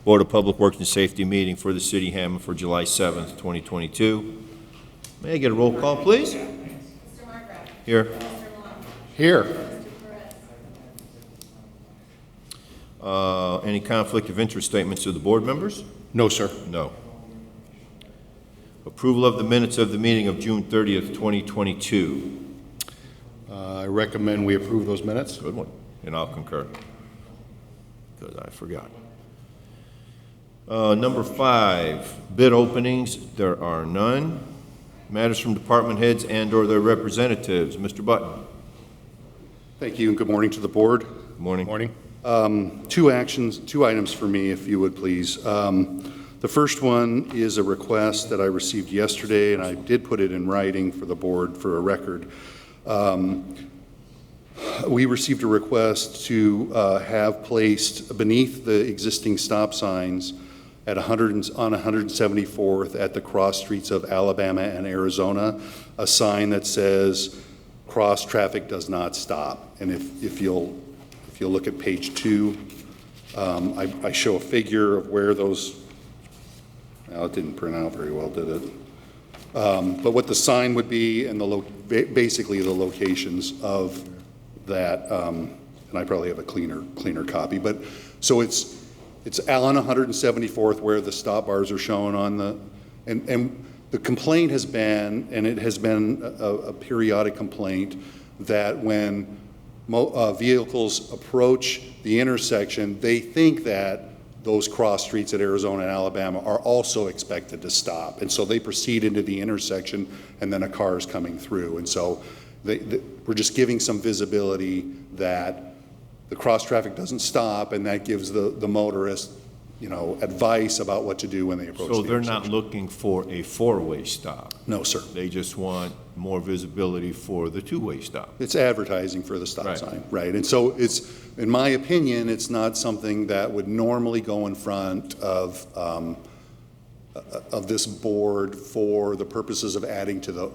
Board of Public Works and Safety meeting for the City of Hammond for July 7th, 2022. May I get a roll call, please? Mr. Markgraf. Here. Mr. Malone. Here. Mr. Perez. Any conflict of interest statements to the board members? No, sir. No. Approval of the minutes of the meeting of June 30th, 2022. I recommend we approve those minutes. Good one. And I'll concur, because I forgot. Number 5, bid openings. There are none. Matters from department heads and or their representatives. Mr. Button. Thank you, and good morning to the board. Good morning. Morning. Two items for me, if you would please. The first one is a request that I received yesterday, and I did put it in writing for the board for a record. We received a request to have placed beneath the existing stop signs at on 174th at the cross streets of Alabama and Arizona, a sign that says cross traffic does not stop. And if you'll look at page 2, I show a figure of where those, well, it didn't print out very well, did it? But what the sign would be and basically the locations of that, and I probably have a cleaner copy, but so it's on 174th where the stop bars are shown on the, and the complaint has been, and it has been a periodic complaint, that when vehicles approach the intersection, they think that those cross streets at Arizona and Alabama are also expected to stop. And so they proceed into the intersection, and then a car is coming through. And so we're just giving some visibility that the cross traffic doesn't stop, and that gives the motorist, advice about what to do when they approach the intersection. So they're not looking for a 4-way stop? No, sir. They just want more visibility for the 2-way stop? It's advertising for the stop sign, right? And so it's, in my opinion, it's not something that would normally go in front of this board for the purposes of adding to the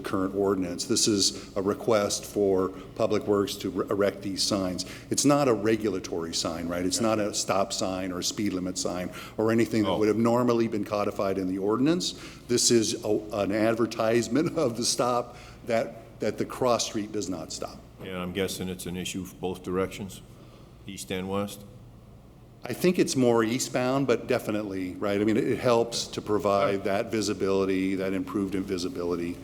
current ordinance. This is a request for Public Works to erect these signs. It's not a regulatory sign, right? It's not a stop sign or a speed limit sign or anything that would have normally been codified in the ordinance. This is an advertisement of the stop that the cross street does not stop. Yeah, I'm guessing it's an issue for both directions, east and west? I think it's more eastbound, but definitely, right? I mean, it helps to provide that visibility, that improved visibility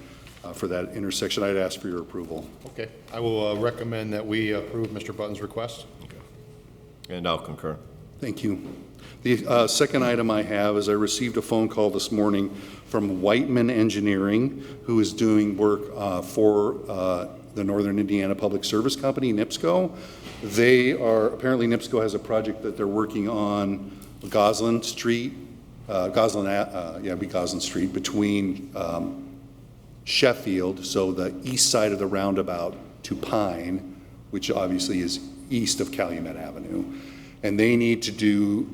for that intersection. I'd ask for your approval. Okay. I will recommend that we approve Mr. Button's request. Okay. And I'll concur. Thank you. The second item I have is I received a phone call this morning from Whiteman Engineering, who is doing work for the Northern Indiana Public Service Company, NIPSCO. Apparently NIPSCO has a project that they're working on Goslin Street, Goslin Street between Sheffield, so the east side of the roundabout, to Pine, which obviously is east of Calumet Avenue. And they need to do,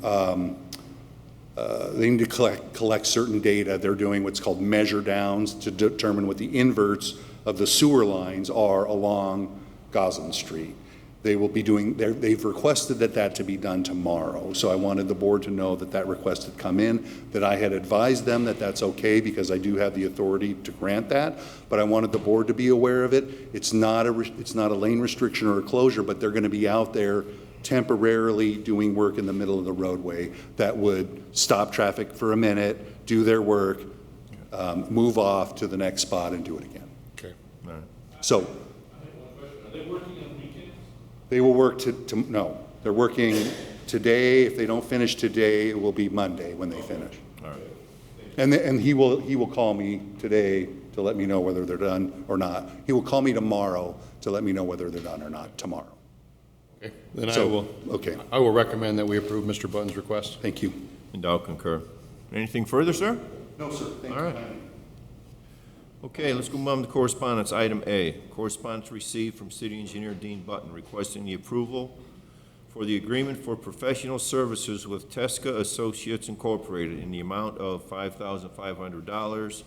collect certain data. They're doing what's called measure downs to determine what the inverts of the sewer lines are along Goslin Street. They will be doing, they've requested that to be done tomorrow. So I wanted the board to know that request had come in, that I had advised them that that's okay because I do have the authority to grant that, but I wanted the board to be aware of it. It's not a lane restriction or a closure, but they're going to be out there temporarily doing work in the middle of the roadway that would stop traffic for a minute, do their work, move off to the next spot and do it again. Okay. All right. So, Are they working on weekends? they will work no, they're working today. If they don't finish today, it will be Monday when they finish. All right. And he will call me today to let me know whether they're done or not. He will call me tomorrow to let me know whether they're done or not tomorrow. Okay. Then Okay. I will recommend that we approve Mr. Button's request. Thank you. And I'll concur. Anything further, sir? No, sir. Thank All you. right. Okay, let's go on to correspondence. Item A, correspondence received from City Engineer Dean Button requesting the approval for the agreement for professional services with Tesca Associates Incorporated in the amount of $5,500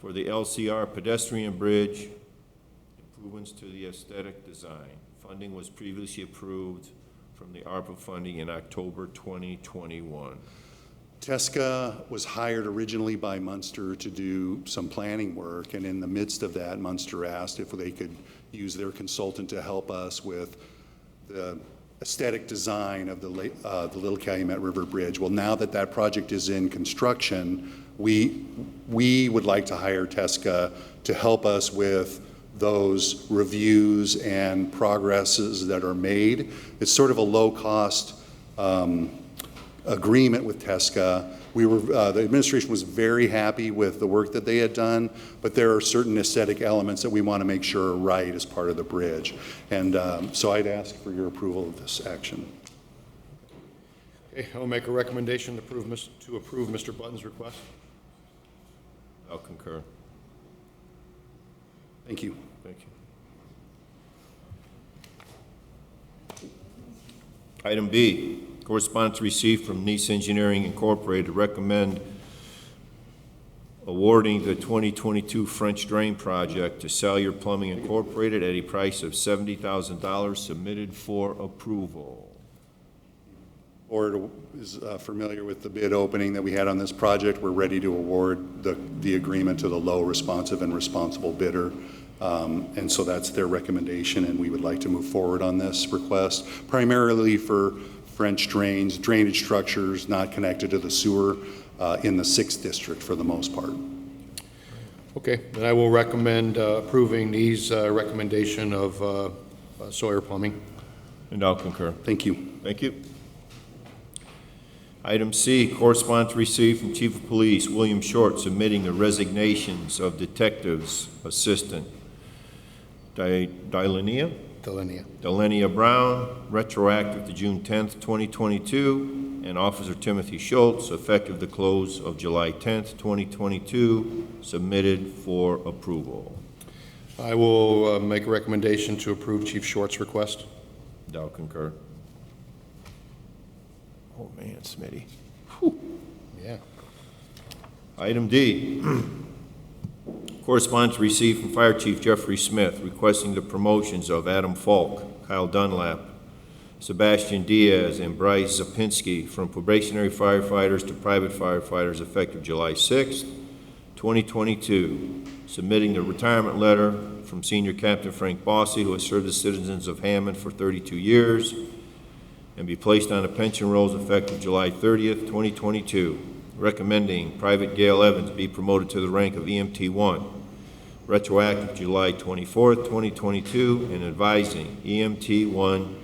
for the LCR pedestrian bridge improvements to the aesthetic design. Funding was previously approved from the ARPA funding in October 2021. Tesca was hired originally by Munster to do some planning work, and in the midst of that, Munster asked if they could use their consultant to help us with the aesthetic design of the Little Calumet River Bridge. Well, now that that project is in construction, we would like to hire Tesca to help us with those reviews and progresses that are made. It's sort of a low-cost agreement with Tesca. The administration was very happy with the work that they had done, but there are certain aesthetic elements that we want to make sure are right as part of the bridge. And so I'd ask for your approval of this action. Okay, I'll make a recommendation to approve Mr. Button's request. I'll concur. Thank you. Thank you. Item B, correspondence received from Nice Engineering Incorporated to recommend awarding the 2022 French Drain Project to Salyer Plumbing Incorporated at a price of $70,000 submitted for approval. Board is familiar with the bid opening that we had on this project. We're ready to award the agreement to the low responsive and responsible bidder. And so that's their recommendation, and we would like to move forward on this request, primarily for French drains, drainage structures not connected to the sewer in the 6th district for the most part. Okay, then I will recommend approving these recommendation of Sawyer Plumbing. And I'll concur. Thank you. Thank you. Item C, correspondence received from Chief of Police William Short submitting the resignations of Detectives Assistant Dylenia Brown, retroactive to June 10th, 2022, and Officer Timothy Schultz, effective the close of July 10th, 2022, submitted for approval. I will make a recommendation to approve Chief Short's request. I'll concur. Oh, man, Smitty. Yeah. Item D, correspondence received from Fire Chief Jeffrey Smith requesting the promotions of Adam Falk, Kyle Dunlap, Sebastian Diaz, and Bryce Zapinski from probationary firefighters to private firefighters effective July 6th, 2022, submitting the retirement letter from Senior Captain Frank Bossy, who has served the citizens of Hammond for 32 years, and be placed on the pension rolls effective July 30th, 2022, recommending Private Gail Evans be promoted to the rank of EMT 1, retroactive July 24th, 2022, and advising EMT 1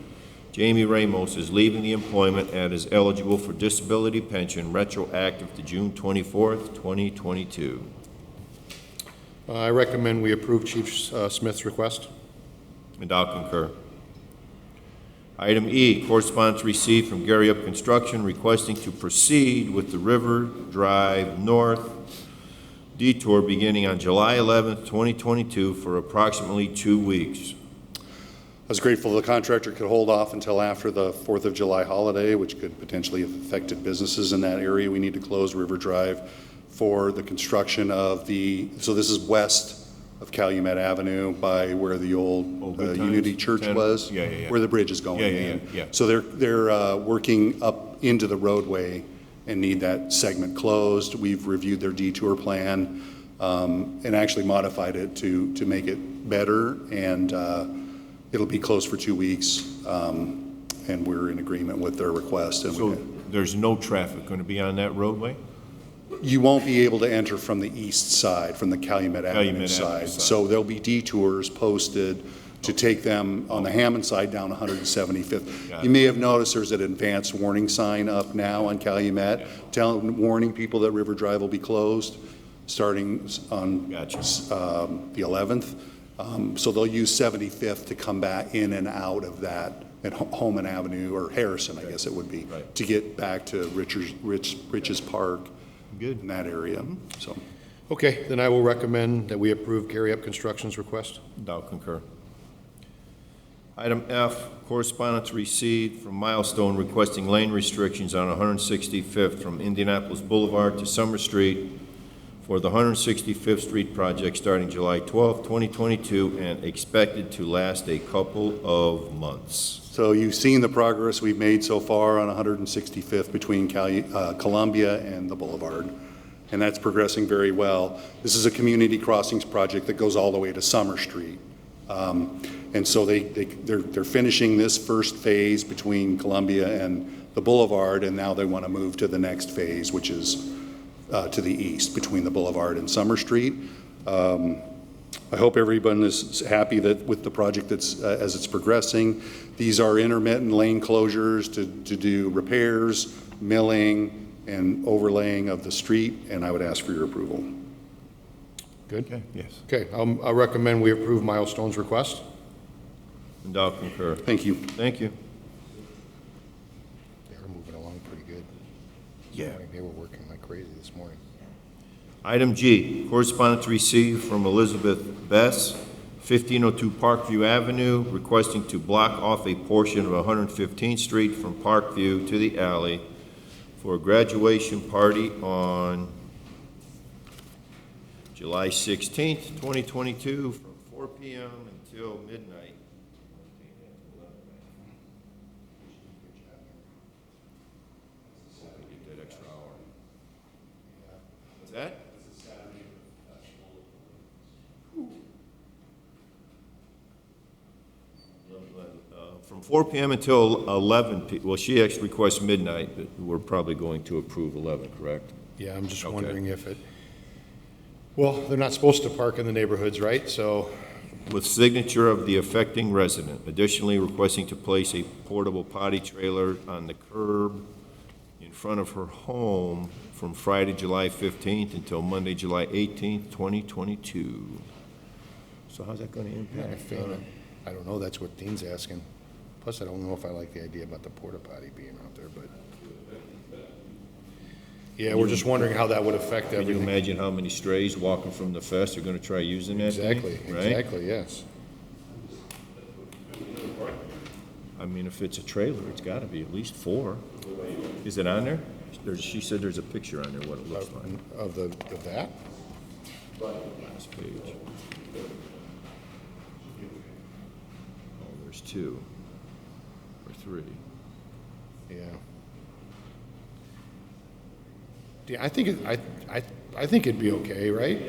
Jamie Ramos is leaving the employment and is eligible for disability pension retroactive to June 24th, 2022. I recommend we approve Chief Smith's request. And I'll concur. Item E, correspondence received from Gary Up Construction requesting to proceed with the River Drive North detour beginning on July 11th, 2022 for approximately 2 weeks. I was grateful the contractor could hold off until after the 4th of July holiday, which could potentially have affected businesses in that area. We need to close River Drive for the construction of so this is west of Calumet Avenue by where the old Unity Church was, where the bridge is going in. So they're working up into the roadway and need that segment closed. We've reviewed their detour plan and actually modified it to make it better, and it'll be closed for 2 weeks, and we're in agreement with their request. And So there's no traffic going to be on that roadway? you won't be able to enter from the east side, from the Calumet Avenue side. So there'll be detours posted to take them on the Hammond side down 175th. You may have noticed there's an advanced warning sign up now on Calumet, warning people that River Drive will be closed starting on the 11th. So they'll use 75th to come back in and out of that at Holman Avenue, or Harrison, I guess it would be, to get back to Rich's Park in that area. So. Okay, then I will recommend that we approve Gary Up Construction's request. I'll concur. Item F, correspondence received from Milestone requesting lane restrictions on 165th from Indianapolis Boulevard to Summer Street for the 165th Street project starting July 12, 2022, and expected to last a couple of months. So you've seen the progress we've made so far on 165th between Columbia and the Boulevard, and that's progressing very well. This is a community crossings project that goes all the way to Summer Street. And so they're finishing this first phase between Columbia and the Boulevard, and now they want to move to the next phase, which is to the east between the Boulevard and Summer Street. I hope everyone is happy that with the project as it's progressing. These are intermittent lane closures to do repairs, milling, and overlaying of the street, and I would ask for your approval. Good? Okay, yes. Okay, I recommend we approve Milestone's request. And I'll concur. Thank you. Thank you. They're moving along pretty good. Yeah. They were working like crazy this morning. Item G, correspondence received from Elizabeth Bess, 1502 Parkview Avenue, requesting to block off a portion of 115th Street from Parkview to the alley for a graduation party on July 16th, 2022, from 4 p.m. until midnight. Get that extra hour. What's that? From 4 p.m. until 11 p.m. Well, she actually requests midnight, but we're probably going to approve 11, correct? Yeah, I'm just Okay. wondering if it, well, they're not supposed to park in the neighborhoods, right? So, With signature of the affecting resident. Additionally, requesting to place a portable potty trailer on the curb in front of her home from Friday, July 15th until Monday, July 18th, 2022. So how's that going to impact? I don't know, that's what Dean's asking. Plus, I don't know if I like the idea about the porta potty being out there, but. Yeah, we're just wondering how that would affect Can you everything. imagine how many strays walking from the fest are going to try using that thing? Exactly, Right? exactly, yes. I mean, if it's a trailer, it's got to be at least 4. Is it on there? She said there's a picture on there, what it looks like. Of that? Last page. Oh, there's 2 or 3. Yeah. Yeah, I think it'd be okay, right?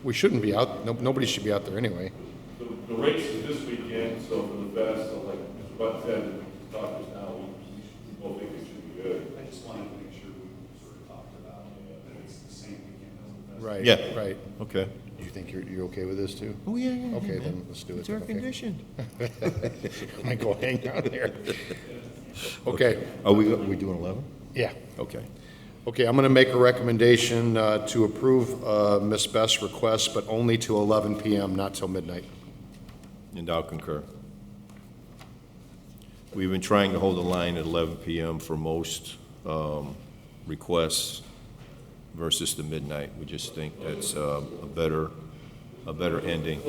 We shouldn't be out, nobody should be out there anyway. The race is this weekend, so for the best, so like Mr. Button said, talk just now, we both think it should be good. I just wanted to make sure we sort of talked about that it's the same weekend as the Right. Yeah. Right. Okay. Do you think you're okay with this too? Oh, yeah, yeah. Okay, then let's do it. It's air Okay. conditioned. I go hang out there. Okay, Are we doing 11? yeah. Okay. Okay, I'm going to make a recommendation to approve Ms. Best's request, but only to 11 PM, not till midnight. And I'll concur. We've been trying to hold the line at 11 p.m. for most requests versus the midnight. We just think that's a better ending.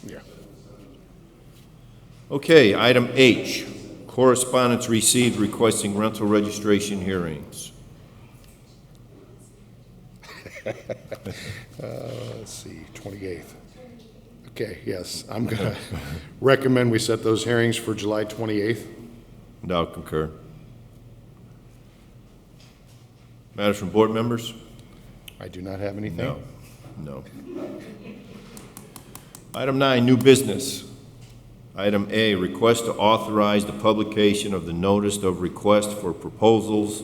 Yeah. Okay, item H, correspondence received requesting rental registration hearings. Let's see, 28th. Okay, yes, I'm going to recommend we set those hearings for July 28th. And I'll concur. Matters from board members? I do not have anything. No, no. Item 9, new business. Item A, request to authorize the publication of the notice of request for proposals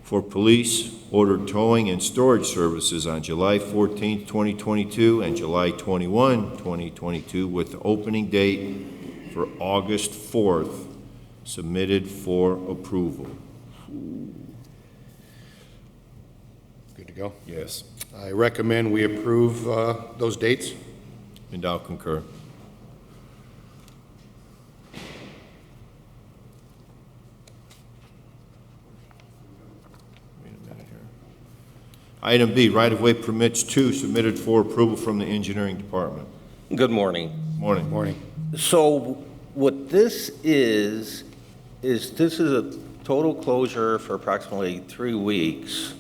for police ordered towing and storage services on July 14, 2022 and July 21, 2022 with the opening date for August 4th, submitted for approval. Good to go. Yes. I recommend we approve those dates. And I'll concur. Wait a minute here. Item B, right-of-way permits 2 submitted for approval from the engineering department. Good morning. Morning. Morning. So what this is this is a total closure for approximately 3 weeks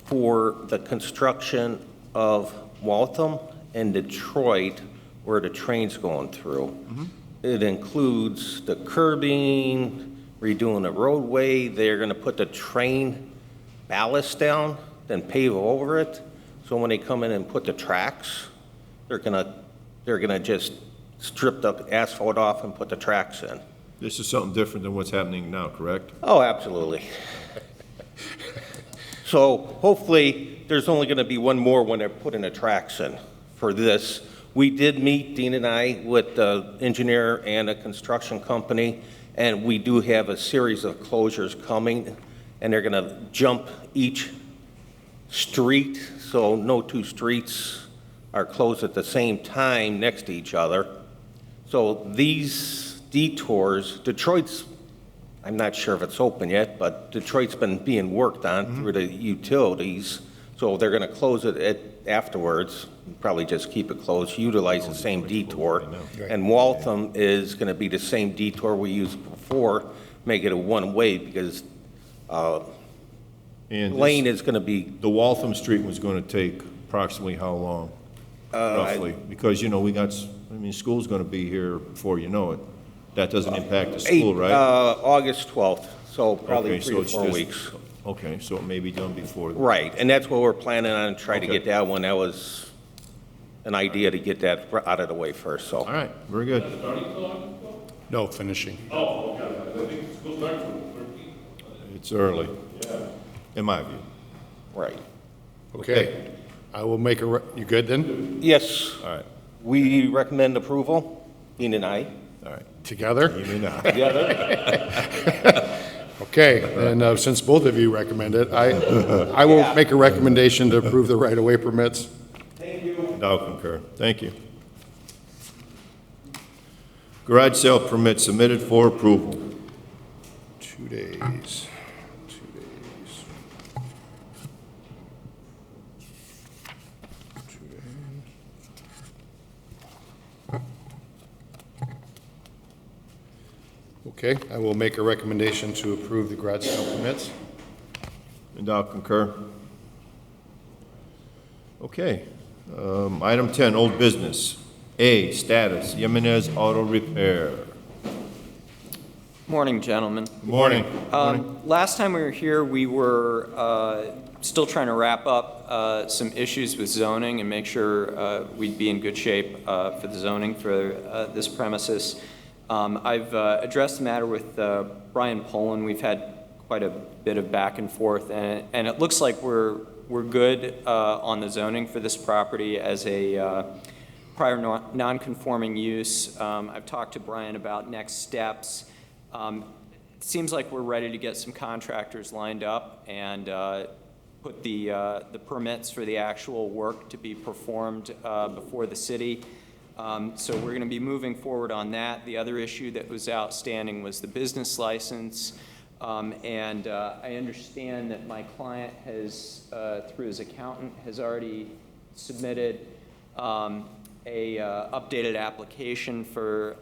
for the construction of Waltham and Detroit, where the train's going through. It includes the curbing, redoing the roadway. They're going to put the train ballast down, then pave over it. So when they come in and put the tracks, they're going to just strip the asphalt off and put the tracks in. This is something different than what's happening now, correct? Oh, absolutely. So hopefully, there's only going to be one more when they're putting the tracks in for this. We did meet, Dean and I, with the engineer and a construction company, and we do have a series of closures coming, and they're going to jump each street, so no two streets are closed at the same time next to each other. So these detours, Detroit's, I'm not sure if it's open yet, but Detroit's been being worked on through the utilities, so they're going to close it afterwards, probably just keep it closed, utilize the same detour. And Waltham is going to be the same detour we used before, make it a one-way, because And Lane is going to be, the Waltham Street was going to take approximately how long, roughly? Because, you know, school's going to be here before you know it. That doesn't impact the school, right? August 12th, so probably Okay, 3 so to it's 4 just- weeks. Okay, so it may be done before. Right, and that's what we're planning on, trying to Okay. get that one. That was an idea to get that out of the way first, so. All right, very good. No, finishing. Oh, okay, I think school starts on the 13th. It's early, in my view. Right. Okay. I will make you good then? Yes, All right, we recommend approval, Dean and I. all right. Together? You may not. Together? Okay, and since both of you recommend it, I will make a recommendation to approve the right-of-way permits. I'll concur. Thank you. Garage sale permit submitted for approval. 2 days. 2 days. 2 days. Okay, I will make a recommendation to approve the garage sale permits. And I'll concur. Okay. Item 10, old business. A, status, Jimenez Auto Repair. Morning, gentlemen. Morning. Last time we were here, we were still trying to wrap up some issues with zoning and make sure we'd be in good shape for the zoning for this premises. I've addressed the matter with Brian Poland. We've had quite a bit of back and forth, and it looks like we're good on the zoning for this property as a prior non-conforming use. I've talked to Brian about next steps. It seems like we're ready to get some contractors lined up and put the permits for the actual work to be performed before the city. So we're going to be moving forward on that. The other issue that was outstanding was the business license. And I understand that my client has, through his accountant, has already submitted a updated application for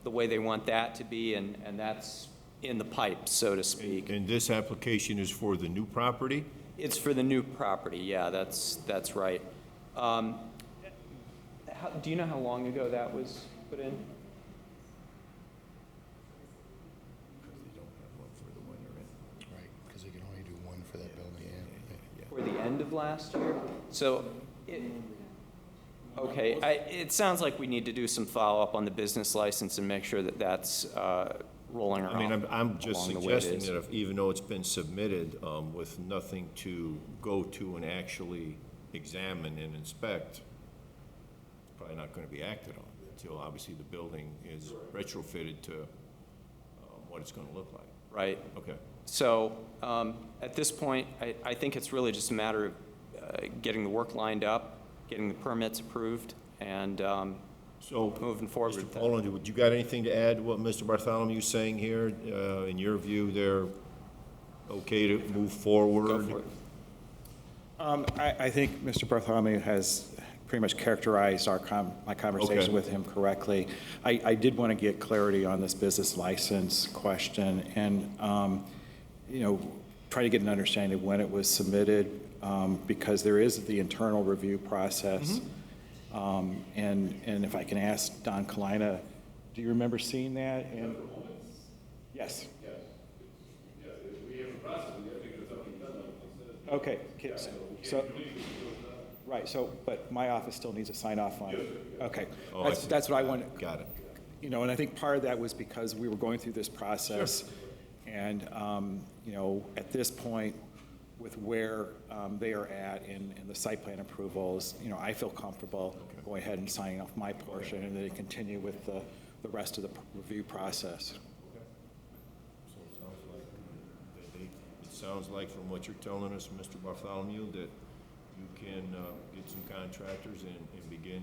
the way they want that to be, and that's in the pipe, so to speak. And this application is for the new property? It's for the new property, yeah, that's right. Do you know how long ago that was put in? Right, because they can only do one for that building. For the end of last year? So, okay, it sounds like we need to do some follow-up on the business license and make sure that that's rolling around. I mean, I'm just along the way it suggesting is. that if, even though it's been submitted with nothing to go to and actually examine and inspect, it's probably not going to be acted on until obviously the building is retrofitted to what it's going to look like. Right. Okay. So at this point, I think it's really just a matter of getting the work lined up, getting the permits approved, and So, moving forward with Mr. that. Poland, would you got anything to add to what Mr. Bartholomew is saying here? In your view, they're okay to move forward? Go for it. I think Mr. Bartholomew has pretty much characterized my conversation Okay. with him correctly. I did want to get clarity on this business license question and, try to get an understanding of when it was submitted, because there is the internal review process. And if I can ask Don Kalina, Do you remember seeing that? And yes. Okay. So, right. So, but my office still needs a sign off on it. Okay. Oh, I see. That's what I wanted. Got it. You know, and I think part of that was because we were going through this process. And, you know, at this point, with where they are at in the site plan approvals, you know, I feel comfortable going ahead and signing off my portion, and then continue with the rest of the review process. It sounds like from what you're telling us, Mr. Bartholomew, that you can get some contractors and begin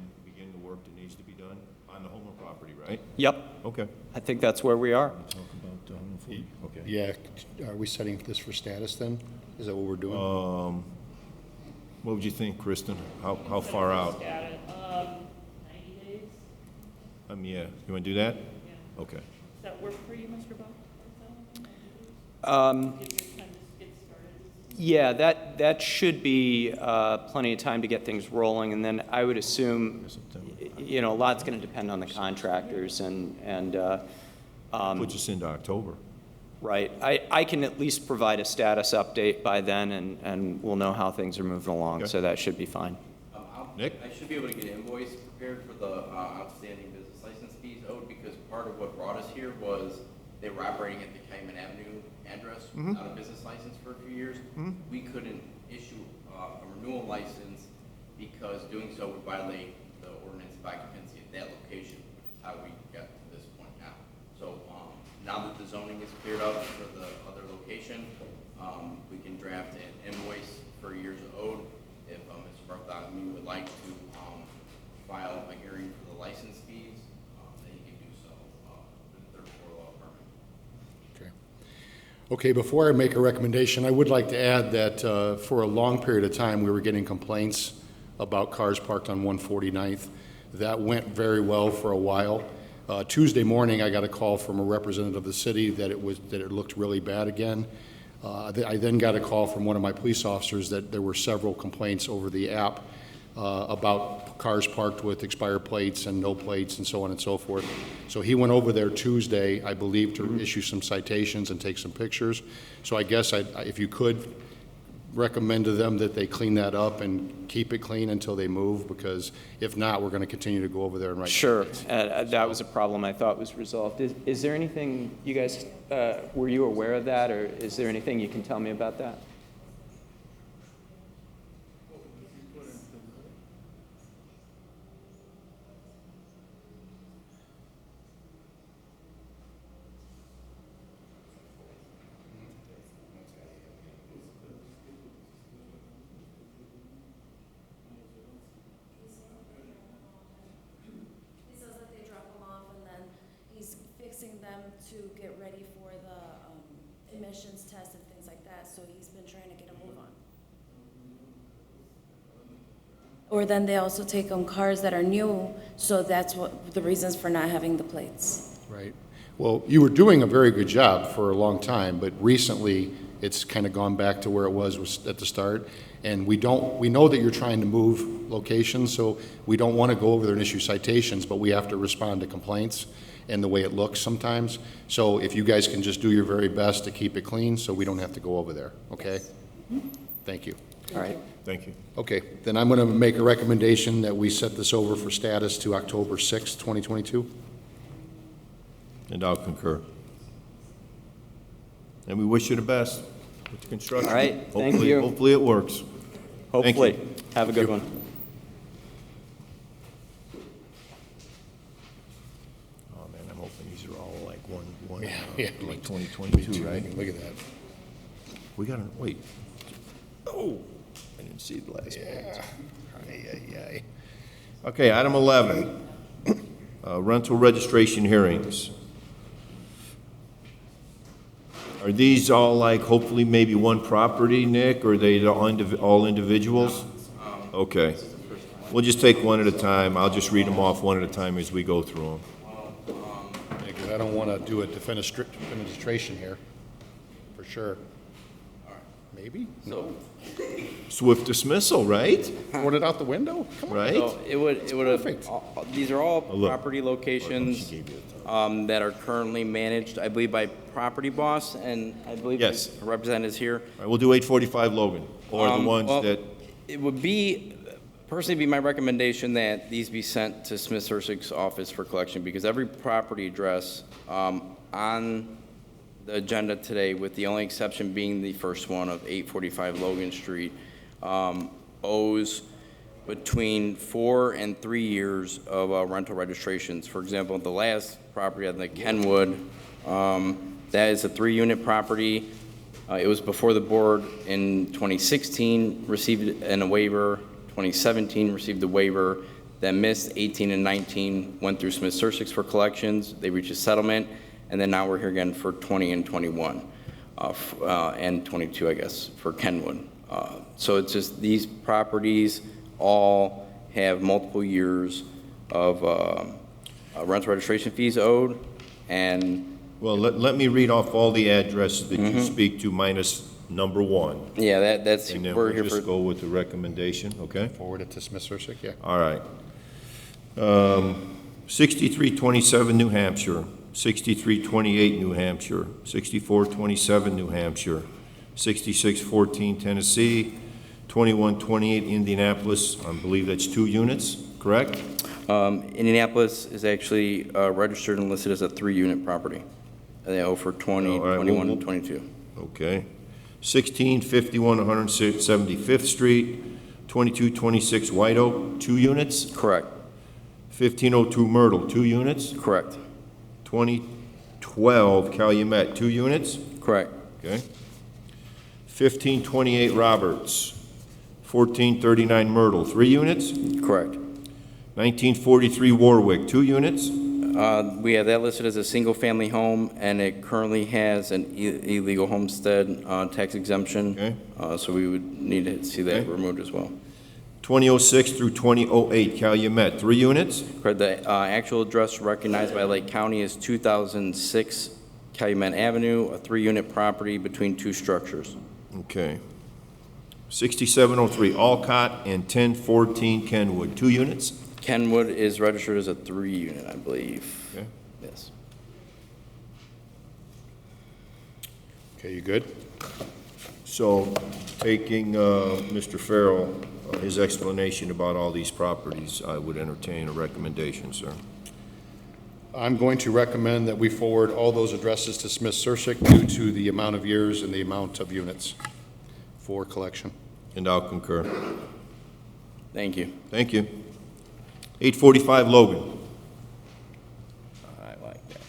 the work that needs to be done on the Homer property, right? Yep, Okay. I think that's where we are. Talk about okay. Yeah, are we setting this for status then? Is that what we're doing? What would you think, Kristen? How far out? 90 days. Yeah. You want to do that? Yeah. Okay. Does that work for you, Mr. Buck? Give you time to get started? Yeah, that should be plenty of time to get things rolling, and then I would assume, you know, a lot's going to depend on the contractors and Puts us into October. right. I can at least provide a status update by then, and we'll know how things are moving along, Okay. so that should be fine. Nick? I should be able to get an invoice prepared for the outstanding business license fees owed, because part of what brought us here was they were operating at the Cayman Avenue address without a business license for a few years. We couldn't issue a renewal license because doing so would violate the ordinance of occupancy at that location, which is how we got to this point now. So now that the zoning is cleared up for the other location, we can draft an invoice for years owed. If Mr. Bartholomew would like to file a hearing for the license fees, then he can do so for the third floor law permit. Okay, before I make a recommendation, I would like to add that for a long period of time, we were getting complaints about cars parked on 149th. That went very well for a while. Tuesday morning, I got a call from a representative of the city that it looked really bad again. I then got a call from one of my police officers that there were several complaints over the app about cars parked with expired plates and no plates and so on and so forth. So he went over there Tuesday, I believe, to issue some citations and take some pictures. So I guess if you could recommend to them that they clean that up and keep it clean until they move, because if not, we're going to continue to go over there and write. Sure, that was a problem I thought was resolved. Is there anything, you guys, were you aware of that, or is there anything you can tell me about that? He says that they drop them off and then he's fixing them to get ready for the emissions test and things like that, so he's been trying to get a move on. Or then they also take on cars that are new, so that's what the reasons for not having the plates. Right. Well, you were doing a very good job for a long time, but recently it's kind of gone back to where it was at the start. And we know that you're trying to move locations, so we don't want to go over there and issue citations, but we have to respond to complaints and the way it looks sometimes. So if you guys can just do your very best to keep it clean, so we don't have to go over there, okay? Thank you. All right. Thank you. Okay, then I'm going to make a recommendation that we set this over for status to October 6th, 2022. And I'll concur. And we wish you the best with the construction. All right, thank Hopefully- you. Hopefully it works. Hopefully. Have a good one. Oh, man, I'm hoping these are all like one, Yeah, like 2022, right? Look at that. We gotta, wait. Oh, I didn't see the last page. Ay. Okay, item 11, rental registration hearings. Are these all like, hopefully maybe one property, Nick, or are they all individuals? Okay. We'll just take one at a time. I'll just read them off one at a time as we go through them. Yeah, 'cause I don't want to do a defenestration here, for sure. Maybe? So, Swift dismissal, right? Throwing it out the window? Come on. Right? so it would have, perfect. these are all look. property locations that are currently managed, I believe, by Property Boss, and I believe Yes. a representative is here. All right, we'll do 845 Logan, or the ones Well, that, it would be, personally be my recommendation that these be sent to Smith Sursick's office for collection, because every property address on the agenda today, with the only exception being the first one of 845 Logan Street, owes between 4 and 3 years of rental registrations. For example, the last property on the Kenwood, that is a 3-unit property. It was before the board in 2016, received a waiver. 2017 received a waiver, then missed 18 and 19, went through Smith Sursick's for collections. They reached a settlement, and then now we're here again for 20 and 21, and 22, I guess, for Kenwood. So it's just these properties all have multiple years of rental registration fees owed, and well, let me read off all the addresses that you speak to minus number 1. yeah, that's, And then we're we'll here just for, go with the recommendation, okay? Forward it to Smith Sursick, yeah. All right. 6327 New Hampshire, 6328 New Hampshire, 6427 New Hampshire, 6614 Tennessee, 2128 Indianapolis, I believe that's 2 units, correct? Indianapolis is actually registered and listed as a 3-unit property. And they owe for 20, All right, 21, we'll- and 22. Okay. 1651 175th Street, 2226 White Oak, 2 units. Correct, 1502 Myrtle, 2 units. correct, 2012 Calumet, 2 units. correct, Okay. 1528 Roberts, 1439 Myrtle, 3 units. correct. 1943 Warwick, 2 units. We have that listed as a single-family home, and it currently has an illegal homestead tax exemption. Okay. So we would need to see that Okay. removed as well. 2006 through 2008 Calumet, 3 units. Correct. The actual address recognized by Lake County is 2006 Calumet Avenue, a 3-unit property between 2 structures. Okay. 6703 Alcott and 1014 Kenwood, 2 units. Kenwood is registered as a 3-unit, I believe. Okay. Yes. Okay, you good? So, taking Mr. Farrell, his explanation about all these properties, I would entertain a recommendation, sir. I'm going to recommend that we forward all those addresses to Smith Sursick due to the amount of years and the amount of units for collection. And I'll concur. Thank you. Thank you. 845 Logan. I like that.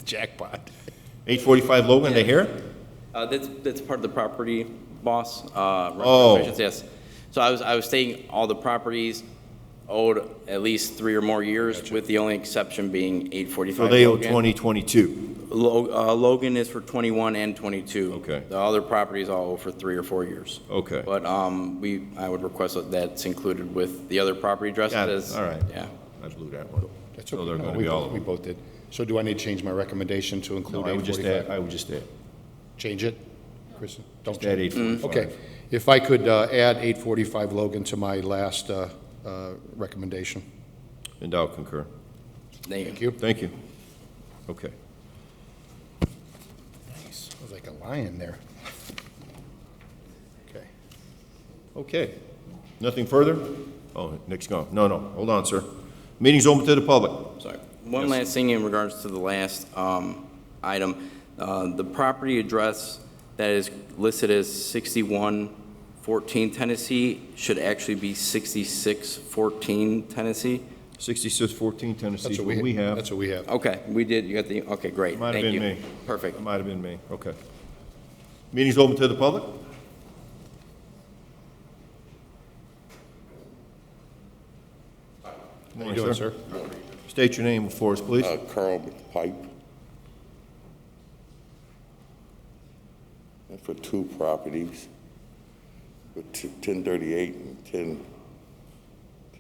Jackpot. 845 Logan, they here? That's part of the property boss. Oh. Regulations, yes. So I was stating all the properties owed at least 3 or more years, with the only exception being 845 So they owe Logan. 2022. Logan is for 21 and 22. Okay. The other properties all owe for 3 or 4 years. Okay. But I would request that that's included with the other property addresses. Got it. All right. Yeah. I blew that one. That's So okay. they're No, going to we be all both- of We them. both did. So do I need to change my recommendation to No, include I would just add, 845? I would just add. Change it? Chris, don't Just add change it. 845. Okay. If I could add 845 Logan to my last recommendation. And I'll concur. Thank Thank you. you. Thank you. Okay. Nice. I was like a lion there. Okay. Okay. Nothing further? Oh, Nick's gone. No, hold on, sir. Meeting's open to the public. Sorry. One Yes. last thing in regards to the last item. The property address that is listed as 6114 Tennessee should actually be 6614 Tennessee. 6614 Tennessee, That's what we have. That's what we have. Okay, we did, you got the, okay, great. Might have Thank been you. me. Perfect. It might have been me. Okay. Meeting's open to the public? How you doing, sir? State your name for us, please. Carl Pipe. And for 2 properties, for 1038 and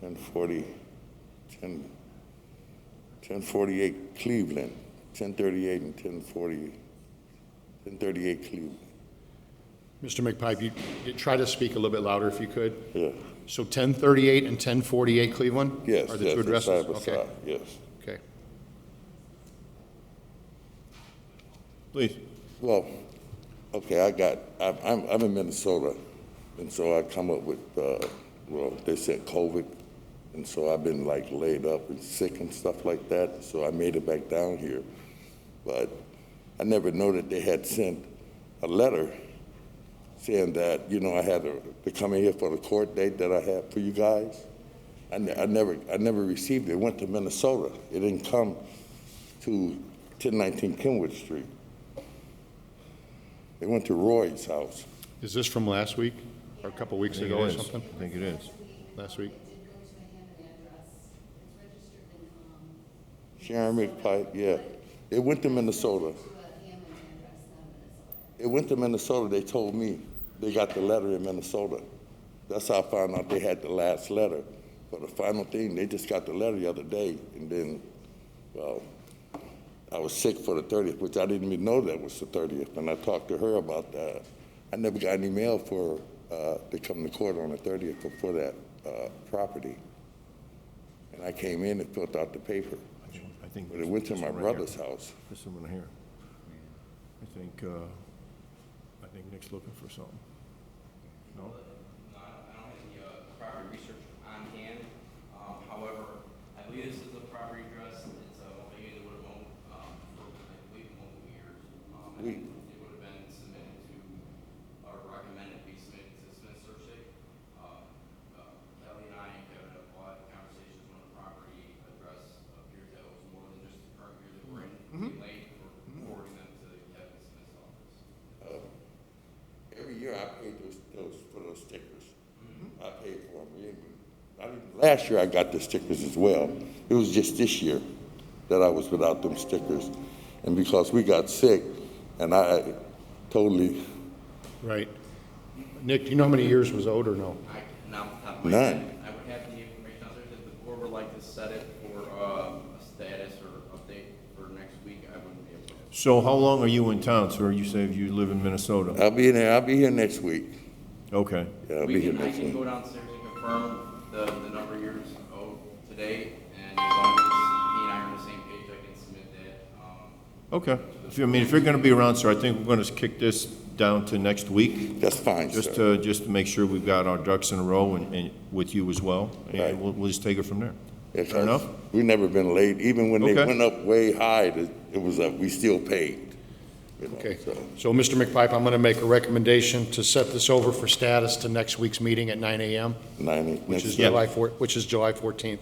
1048 Cleveland, 1038 and 1040, 1038 Cleveland. Mr. McPipe, you try to speak a little bit louder if you could. Yeah. So 1038 and 1048 Cleveland? Yes, Are the yes, two they're addresses? side by Okay. side, yes. Okay. Please. Well, okay, I'm in Minnesota, and so I come up with, well, they said COVID, and so I've been like laid up and sick and stuff like that, so I made it back down here. But I never know that they had sent a letter saying that, I had to come in here for the court date that I had for you guys. I never received it. It went to Minnesota. It didn't come to 1019 Kenwood Street. It went to Roy's house. Is this from last week or a couple weeks ago or something? I think it is. Last week? Sharon McPipe, yeah. It went to Minnesota. It went to Minnesota. They told me they got the letter in Minnesota. That's how I found out they had the last letter. For the final thing, they just got the letter the other day, and then, well, I was sick for the 30th, which I didn't even know that was the 30th, and I talked to her about that. I never got any mail for to come to court on the 30th for that property. And I came in and filled out the paper. I think. But it went to this my one right brother's here. house. This one here. I think Nick's looking for something. No? No, I don't have the property research on hand. However, I believe this is a property address. It's a multi-unit that would have owned for, I believe, multiple years. I think it would have been submitted to, or recommended to be submitted to Smith Search. Kelly and I and Kevin have a lot of conversations when the property address appears that it was more than just the current year that we're in. We late for forwarding them to Kevin Smith's office. Every year I paid for those stickers. I paid for them. Last year I got the stickers as well. It was just this year that I was without them stickers. And because we got sick, and I totally. Right. Nick, do you know how many years was owed or no? Not off the top of my None. head. I would have the information out there. If the board would like to set it for a status or update for next week, I wouldn't be able to. So how long are you in town, sir? You say you live in Minnesota? I'll be here next week. Okay. Yeah, I'll be here I next can week. go downstairs and confirm the number of years owed today, and as long as he and I are on the same page, I can submit that. Okay. If you're going to be around, sir, I think we're going to kick this down to next week, That's fine, just sir. to make sure we've got our ducks in a row and with you as well. Right. And we'll just take it from there. Yes, Fair enough? We never been late. Even when they Okay. went up way high, it was up. We still paid. Okay. So, Mr. McPipe, I'm going to make a recommendation to set this over for status to next week's meeting at 9 a.m., which is Yeah. July 14th.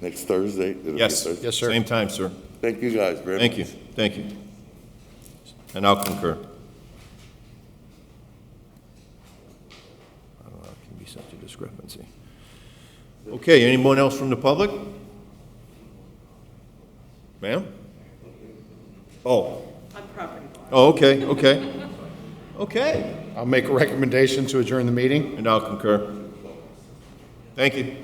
Next Thursday? It'll be Yes. Thursday. Yes, sir. Same time, sir. Thank you guys very much. Thank you. Thank you. And I'll concur. I don't know how it can be such a discrepancy. Okay, anyone else from the public? Ma'am? Oh. On property law. Oh, okay, okay. Okay, I'll make a recommendation to adjourn the meeting. and I'll concur. Thank you.